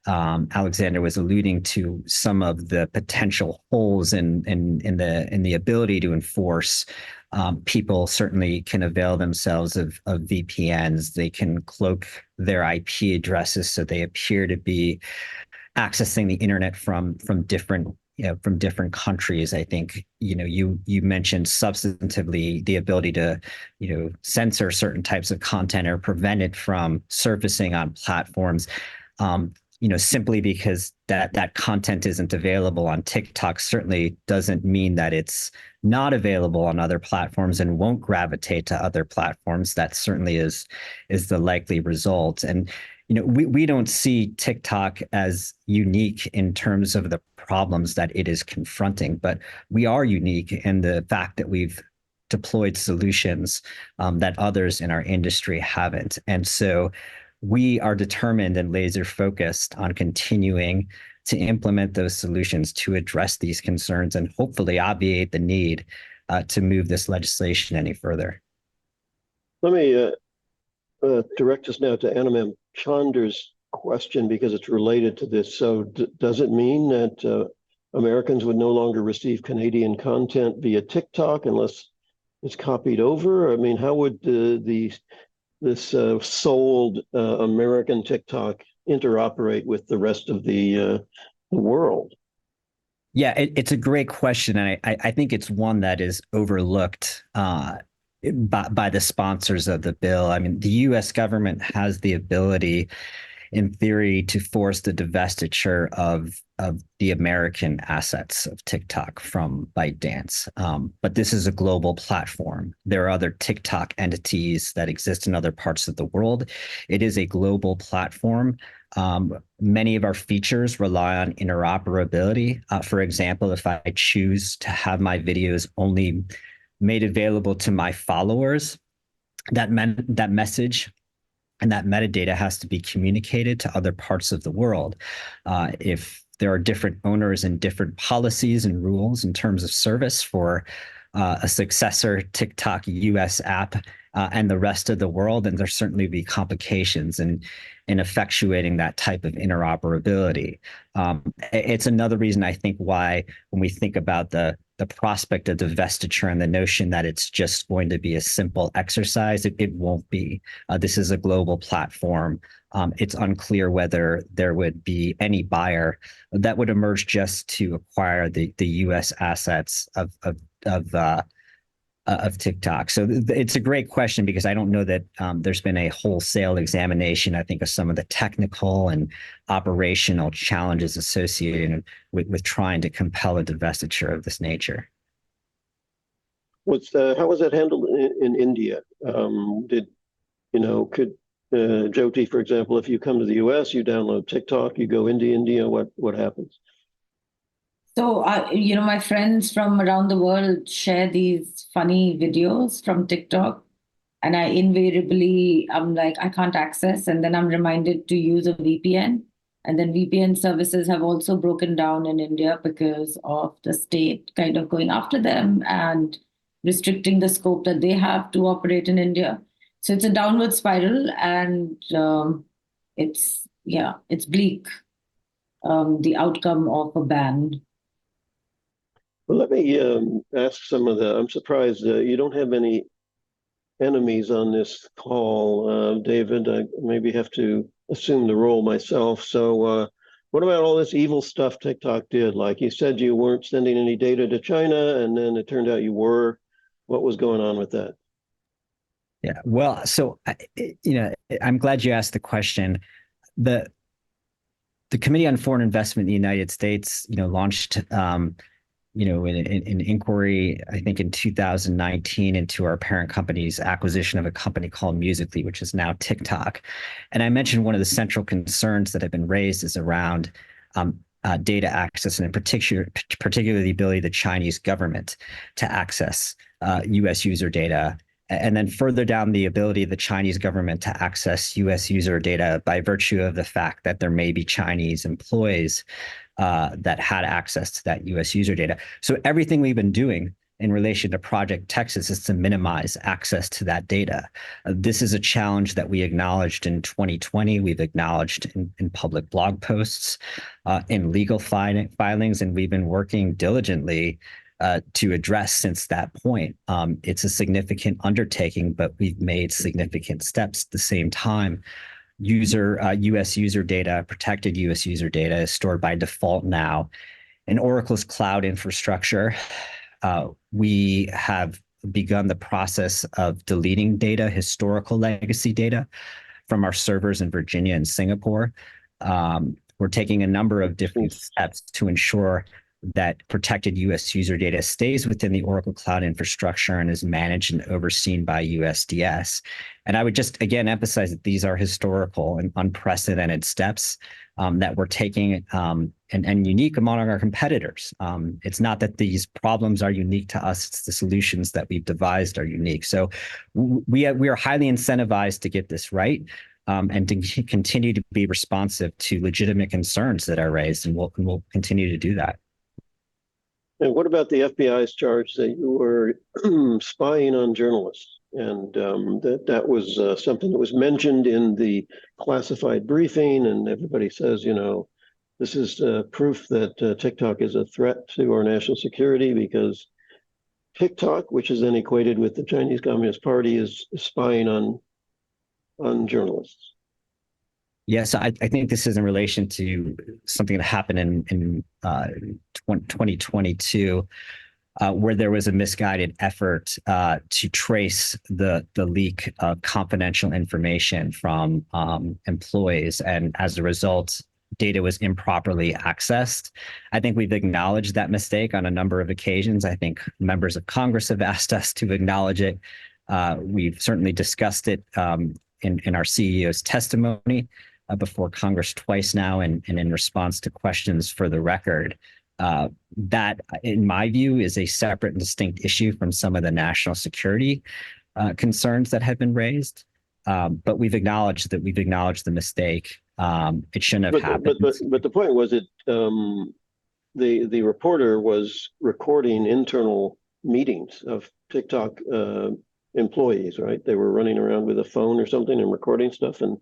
Alexander was alluding to some of the potential holes in the ability to enforce. People certainly can avail themselves of VPNs. They can cloak their IP addresses so they appear to be accessing the internet from different countries. I think you mentioned substantively the ability to censor certain types of content or prevent it from surfacing on platforms. Simply because that content isn't available on TikTok certainly doesn't mean that it's not available on other platforms and won't gravitate to other platforms. That certainly is the likely result. And we don't see TikTok as unique in terms of the problems that it is confronting, but we are unique in the fact that we've deployed solutions that others in our industry haven't. And so we are determined and laser focused on continuing to implement those solutions to address these concerns and hopefully obviate the need to move this legislation any further. Let me direct us now to Anamam Chander's question because it's related to this. So does it mean that Americans would no longer receive Canadian content via TikTok unless it's copied over? I mean, how would this sold American TikTok interoperate with the rest of the world? Yeah, it's a great question. And I think it's one that is overlooked by the sponsors of the bill. I mean, the US government has the ability in theory, to force the divestiture of the American assets of TikTok from ByteDance. But this is a global platform. There are other TikTok entities that exist in other parts of the world. It is a global platform. Many of our features rely on interoperability. For example, if I choose to have my videos only made available to my followers, that message and that metadata has to be communicated to other parts of the world. If there are different owners and different policies and rules in terms of service for a successor TikTok US app and the rest of the world, and there'll certainly be complications in effectuating that type of interoperability. It's another reason I think why when we think about the prospect of divestiture and the notion that it's just going to be a simple exercise, it won't be. This is a global platform. It's unclear whether there would be any buyer that would emerge just to acquire the U.S. assets of TikTok. So it's a great question because I don't know that there's been a wholesale examination, I think, of some of the technical and operational challenges associated with trying to compel a divestiture of this nature. How was that handled in India? Could Jyoti, for example, if you come to the US, you download TikTok, you go into India, what happens? So, my friends from around the world share these funny videos from TikTok, and I'm like, I can't access, and then I'm reminded to use a VPN. And then VPN services have also broken down in India because of the state kind of going after them and restricting the scope that they have to operate in India. So it's a downward spiral, and it's bleak, the outcome of a ban. Well, let me ask I'm surprised you don't have any enemies on this call, David. I maybe have to assume the role myself. So what about all this evil stuff TikTok did? Like you said, you weren't sending any data to China, and then it turned out you were. What was going on with that? Yeah, well, so, I'm glad you asked the question. The Committee on Foreign Investment in the United States, launched an inquiry, I think in 2019, into our parent company's acquisition of a company called Musical.ly, which is now TikTok. And I mentioned one of the central concerns that have been raised is around data access, and in particular the ability of the Chinese government to access U.S. user data. And then further down, the ability of the Chinese government to access U.S. user data by virtue of the fact that there may be Chinese employees that had access to that U.S. user data. So everything we've been doing in relation to Project Texas is to minimize access to that data. This is a challenge that we acknowledged in 2020. We've acknowledged in public blog posts, in legal filings, and we've been working diligently to address since that point. It's a significant undertaking, but we've made significant steps at the same time. U.S. user data, protected U.S. user data, is stored by default now in Oracle's cloud infrastructure. We have begun the process of deleting data, historical legacy data, from our servers in Virginia and Singapore. We're taking a number of different steps to ensure that protected U.S. user data stays within the Oracle Cloud infrastructure and is managed and overseen by USDS. And I would just, again, emphasize that these are historical and unprecedented steps that we're taking and unique among our competitors. It's not that these problems are unique to us, it's the solutions that we've devised are unique. So we are highly incentivized to get this right. And to continue to be responsive to legitimate concerns that are raised, and we'll continue to do that. And what about the FBI's charge that you were spying on journalists? And that was something that was mentioned in the classified briefing, and everybody says, this is proof that TikTok is a threat to our national security because TikTok, which is then equated with the Chinese Communist Party, is spying on journalists. Yes, I think this is in relation to something that happened in 2022. where there was a misguided effort to trace the leak of confidential information from employees, and as a result, data was improperly accessed. I think we've acknowledged that mistake on a number of occasions. I think members of Congress have asked us to acknowledge it. We've certainly discussed it in our CEO's testimony before Congress twice now, and in response to questions for the record. That, in my view, is a separate and distinct issue from some of the national security concerns that have been raised. But we've acknowledged the mistake. It shouldn't have happened. But the point was that the reporter was recording internal meetings of TikTok employees, right? They were running around with a phone or something and recording stuff. And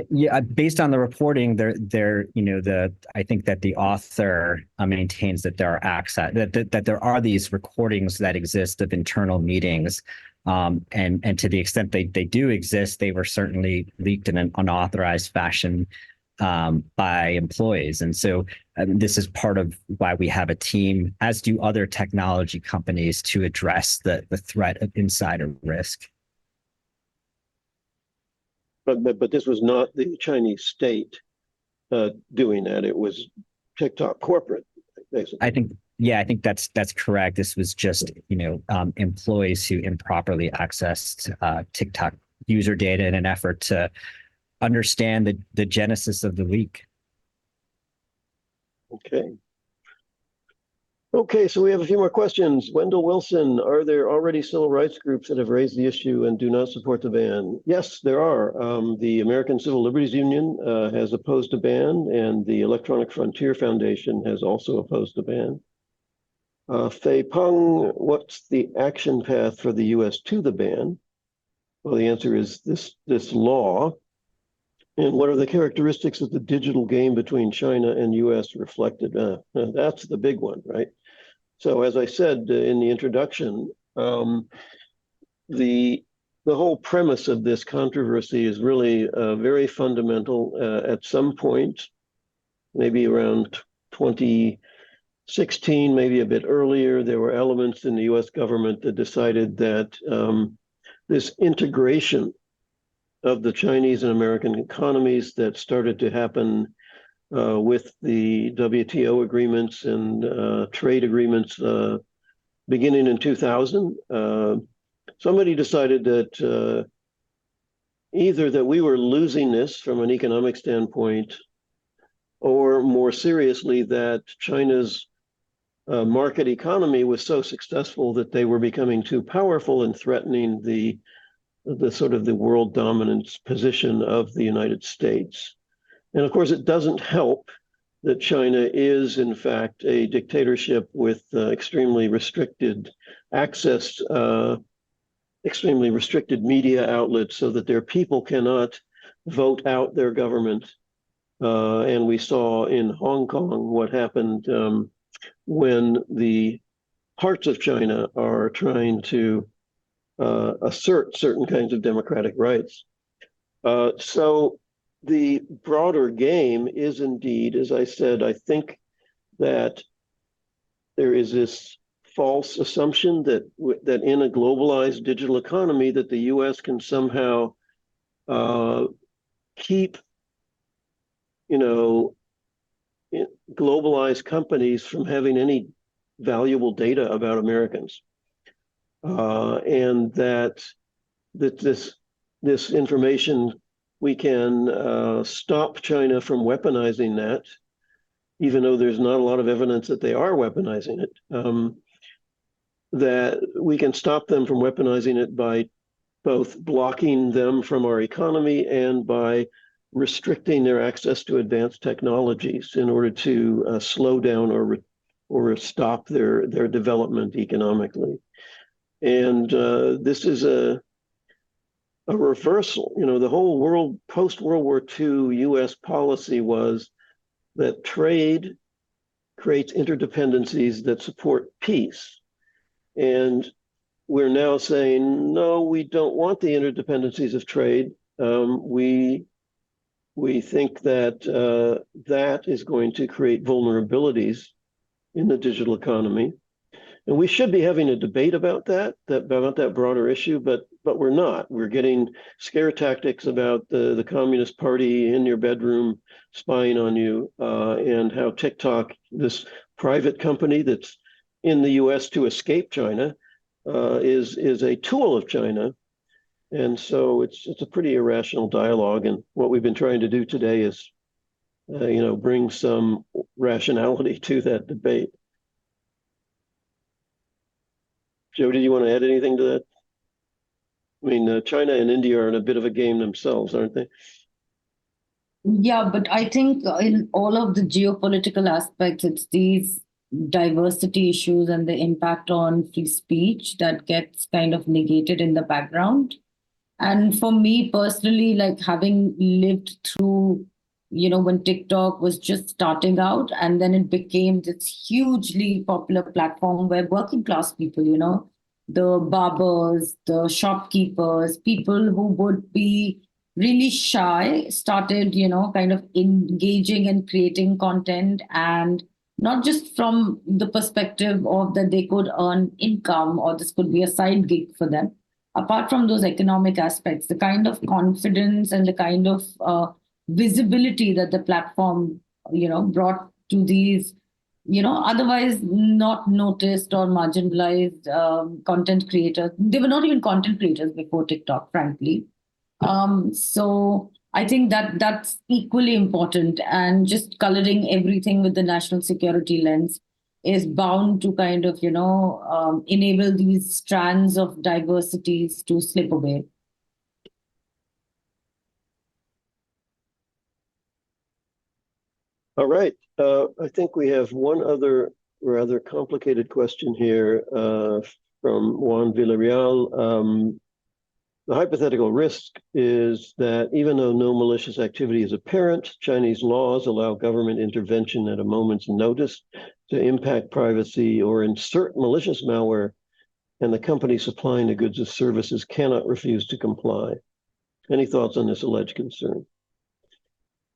yeah, based on the reporting, I think that the author maintains that there are that there are these recordings that exist of internal meetings. And to the extent they do exist, they were certainly leaked in an unauthorized fashion by employees. And so this is part of why we have a team, as do other technology companies, to address the threat of insider risk. But this was not the Chinese state doing that. It was TikTok corporate, basically. I think that's correct. This was just, employees who improperly accessed TikTok user data in an effort to understand the genesis of the leak. Okay, so we have a few more questions. Wendell Wilson, are there already civil rights groups that have raised the issue and do not support the ban? Yes, there are. The American Civil Liberties Union has opposed a ban, and the Electronic Frontier Foundation has also opposed a ban. Fei Peng, what's the action path for the U.S. to the ban? Well, the answer is this law. And what are the characteristics of the digital game between China and U.S. reflected? That's the big one, right? So as I said in the introduction, the whole premise of this controversy is really very fundamental. At some point, maybe around 2016, maybe a bit earlier, there were elements in the U.S. government that decided that this integration of the Chinese and American economies that started to happen with the WTO agreements and trade agreements beginning in 2000. Somebody decided that either that we were losing this from an economic standpoint, or more seriously, that China's market economy was so successful that they were becoming too powerful and threatening the sort of the world dominance position of the United States. And of course, it doesn't help that China is, in fact, a dictatorship with extremely restricted access, extremely restricted media outlets, so that their people cannot vote out their government. And we saw in Hong Kong what happened when the parts of China are trying to assert certain kinds of democratic rights. So the broader game is indeed, as I said, I think that there is this false assumption that in a globalized digital economy that the U.S. can somehow keep, globalized companies from having any valuable data about Americans. And that this information, we can stop China from weaponizing that, even though there's not a lot of evidence that they are weaponizing it. That we can stop them from weaponizing it by both blocking them from our economy and by restricting their access to advanced technologies in order to slow down or stop their development economically. And this is a reversal. The whole world post-World War II U.S. policy was that trade creates interdependencies that support peace. And we're now saying, no, we don't want the interdependencies of trade. We think that that is going to create vulnerabilities in the digital economy. And we should be having a debate about that broader issue, but we're not. We're getting scare tactics about the Communist Party in your bedroom spying on you, and how TikTok, this private company that's in the US to escape China, is a tool of China. And so it's a pretty irrational dialogue. And what we've been trying to do today is, bring some rationality to that debate. Jyoti, do you want to add anything to that? I mean, China and India are in a bit of a game themselves, aren't they? Yeah, but I think in all of the geopolitical aspects, it's these diversity issues and the impact on free speech that gets kind of negated in the background. And for me personally, like having lived through, when TikTok was just starting out, and then it became this hugely popular platform where working class people, the barbers, the shopkeepers, people who would be really shy started, kind of engaging and creating content, and not just from the perspective of that they could earn income or this could be a side gig for them. Apart from those economic aspects, the kind of confidence and the kind of visibility that the platform, brought to these, otherwise not noticed or marginalized content creators. They were not even content creators before TikTok, frankly. So I think that that's equally important, and just coloring everything with the national security lens is bound to kind of, enable these strands of diversities to slip away. All right. I think we have one other rather complicated question here from Juan Villarreal. The hypothetical risk is that even though no malicious activity is apparent, Chinese laws allow government intervention at a moment's notice to impact privacy or insert malicious malware, and the company supplying the goods or services cannot refuse to comply. Any thoughts on this alleged concern?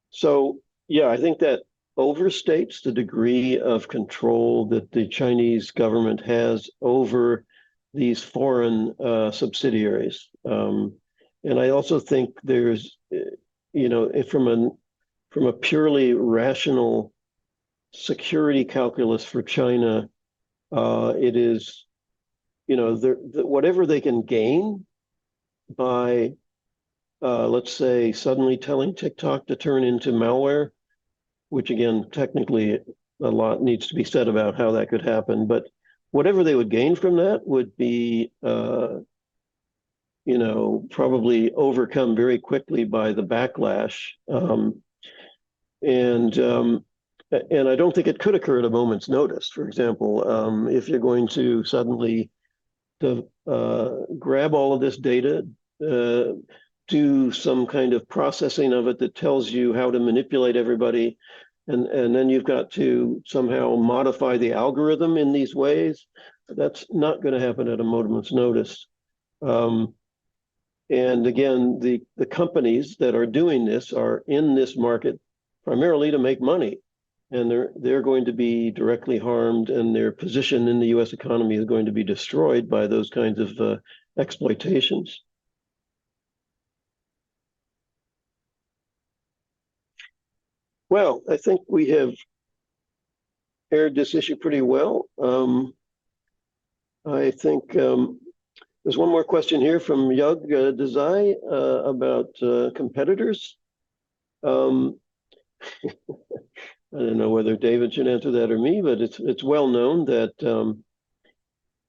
So, yeah, I think that overstates the degree of control that the Chinese government has over these foreign subsidiaries. And I also think there's, from a purely rational security calculus for China, it is, whatever they can gain by, let's say, suddenly telling TikTok to turn into malware, which again, technically a lot needs to be said about how that could happen, but whatever they would gain from that would be, probably overcome very quickly by the backlash. And I don't think it could occur at a moment's notice. For example, if you're going to suddenly grab all of this data, do some kind of processing of it that tells you how to manipulate everybody, and then you've got to somehow modify the algorithm in these ways, that's not going to happen at a moment's notice. And again, the companies that are doing this are in this market primarily to make money, and they're going to be directly harmed, and their position in the U.S. economy is going to be destroyed by those kinds of exploitations. Well, I think we have aired this issue pretty well. I think there's one more question here from Yug Desai about competitors. I don't know whether David should answer that or me, but it's well known that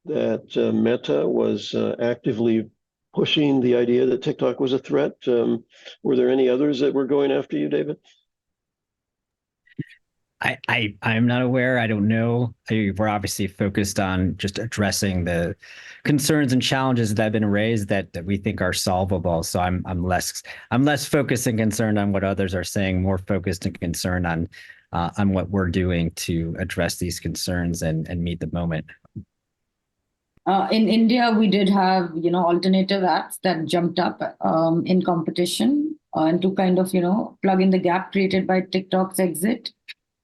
Meta was actively pushing the idea that TikTok was a threat. Were there any others that were going after you, David? I'm not aware. I don't know. We're obviously focused on just addressing the concerns and challenges that have been raised that we think are solvable. So I'm less focused and concerned on what others are saying, more focused and concerned on what we're doing to address these concerns and meet the moment. In India, we did have, alternative apps that jumped up in competition and to kind of, plug in the gap created by TikTok's exit.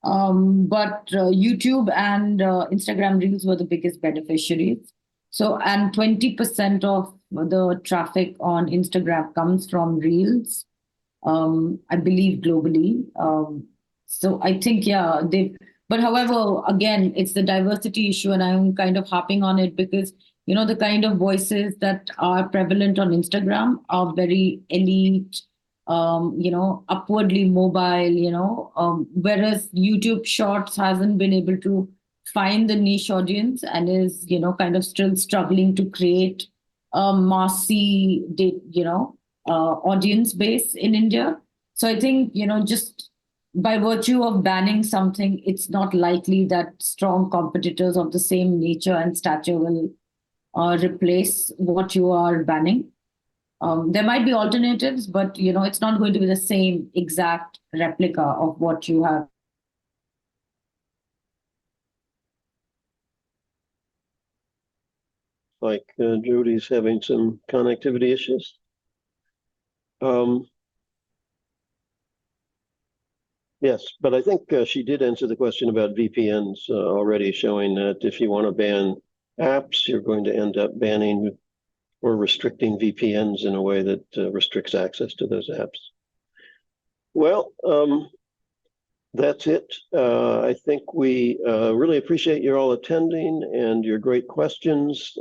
But YouTube and Instagram Reels were the biggest beneficiaries. So, and 20% of the traffic on Instagram comes from Reels, I believe globally. So I think, yeah, but however, again, it's the diversity issue, and I'm kind of harping on it because, the kind of voices that are prevalent on Instagram are very elite, upwardly mobile, whereas YouTube Shorts hasn't been able to find the niche audience and is, kind of still struggling to create a massy, audience base in India. So I think, just by virtue of banning something, it's not likely that strong competitors of the same nature and stature will replace what you are banning. There might be alternatives, but it's not going to be the same exact replica of what you have. Like Jyoti's having some connectivity issues. Yes, but I think she did answer the question about VPNs already, showing that if you want to ban apps, you're going to end up banning or restricting VPNs in a way that restricts access to those apps. Well, that's it. I think we really appreciate you all attending and your great questions.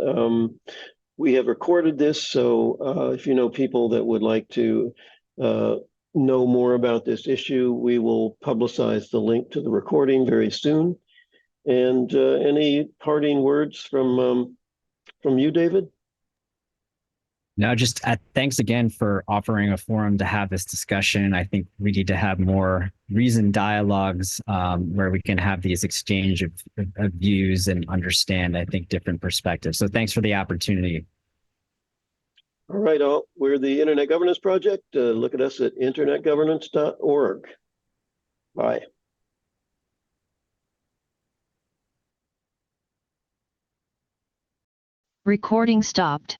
We have recorded this, so if you know people that would like to know more about this issue, we will publicize the link to the recording very soon. And any parting words from you, David? No, just thanks again for offering a forum to have this discussion. I think we need to have more reasoned dialogues where we can have these exchange of views and understand, I think, different perspectives. So thanks for the opportunity. All right, all. We're the Internet Governance Project. Look at us at internetgovernance.org. Bye. Recording stopped.